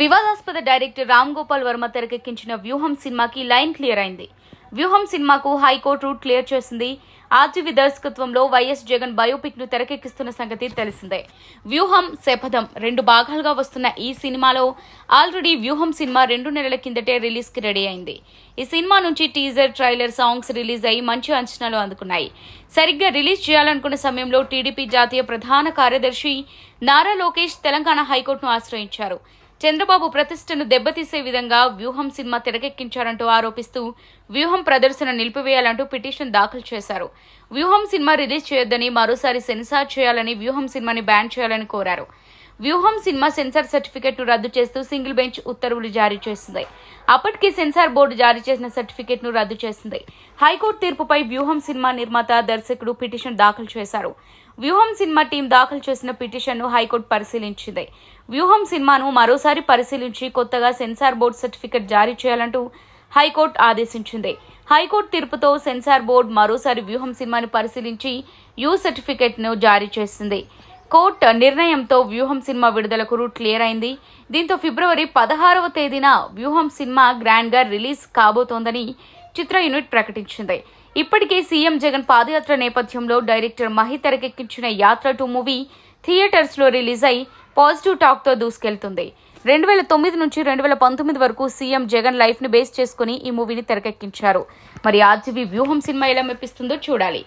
వివాదాస్పద డైరెక్టర్ రామ్ గోపాల్ వర్మ తెరకెక్కించిన వ్యూహం సినిమాకి లైన్ క్లియర్ అయింది. వ్యూహం సినిమాకు హైకోర్టు రూట్ క్లియర్ చేసింది. ఆర్జీవి దర్శకత్వంలో వైఎస్ జగన్ బయోపిక్ ను తెరకెక్కిస్తున్న సంగతి తెలిసిందే. వ్యూహం, శపథం 2 భాగాలుగా వస్తున్న ఈ సినిమాలో ఆల్రెడీ వ్యూహం సినిమా 2 నెలల కిందటే రిలీజ్ కి రెడీ అయింది. ఈ సినిమా నుంచి టీజర్, ట్రైలర్, సాంగ్స్ రిలీజ్ అయ్యి మంచి అంచనాలు అందుకున్నాయి. సరిగ్గా రిలీజ్ చేయాలనుకున్న సమయంలో టీడీపీ జాతీయ ప్రధాన కార్యదర్శి నారా లోకేష్ తెలంగాణ హైకోర్టును ఆశ్రయించారు. చంద్రబాబు ప్రతిష్టను దెబ్బతీసే విధంగా వ్యూహం సినిమా తెరకెక్కించారంటూ ఆరోపిస్తూ వ్యూహం ప్రదర్శన నిలిపివేయాలంటూ పిటిషన్ దాఖలు చేశారు. వ్యూహం సినిమా రిలీజ్ చేయొద్దని, మరోసారి సెన్సార్ చేయాలని, వ్యూహం సినిమాని బ్యాన్ చేయాలని కోరారు. వ్యూహం సినిమా సెన్సార్ సర్టిఫికెట్ ను రద్దు చేస్తూ సింగిల్ బెంచ్ ఉత్తర్వులు జారీ చేసింది. అప్పటికి సెన్సార్ బోర్డు జారీ చేసిన సర్టిఫికెట్ ను రద్దు చేసింది. హైకోర్టు తీర్పుపై వ్యూహం సినిమా నిర్మాత, దర్శకుడు పిటిషన్ దాఖలు చేశారు. వ్యూహం సినిమా టీం దాఖలు చేసిన పిటిషన్ ను హైకోర్టు పరిశీలించింది. వ్యూహం సినిమాను మరోసారి పరిశీలించి కొత్తగా సెన్సార్ బోర్డు సర్టిఫికెట్ జారీ చేయాలంటూ హైకోర్టు ఆదేశించింది. హైకోర్టు తీర్పుతో సెన్సార్ బోర్డు మరోసారి వ్యూహం సినిమాను పరిశీలించి యూ సర్టిఫికెట్ ను జారీ చేసింది. కోర్టు నిర్ణయంతో వ్యూహం సినిమా విడుదలకు రూట్ క్లియర్ అయింది. దీంతో ఫిబ్రవరి 16వ తేదీన వ్యూహం సినిమా గ్రాండ్ గా రిలీజ్ కాబోతోందని చిత్ర యూనిట్ ప్రకటించింది. ఇప్పటికే సీఎం జగన్ పాదయాత్ర నేపథ్యంలో డైరెక్టర్ మహి తెరకెక్కించిన యాత్ర 2 మూవీ థియేటర్స్ లో రిలీజ్ అయి పాజిటివ్ టాక్ తో దూసుకెళ్తుంది. 2009 నుంచి 2019 వరకు సీఎం జగన్ లైఫ్ ని బేస్ చేసుకుని ఈ మూవీని తెరకెక్కించారు. మరి ఆర్జీవి వ్యూహం సినిమా ఎలా మెప్పిస్తుందో చూడాలి.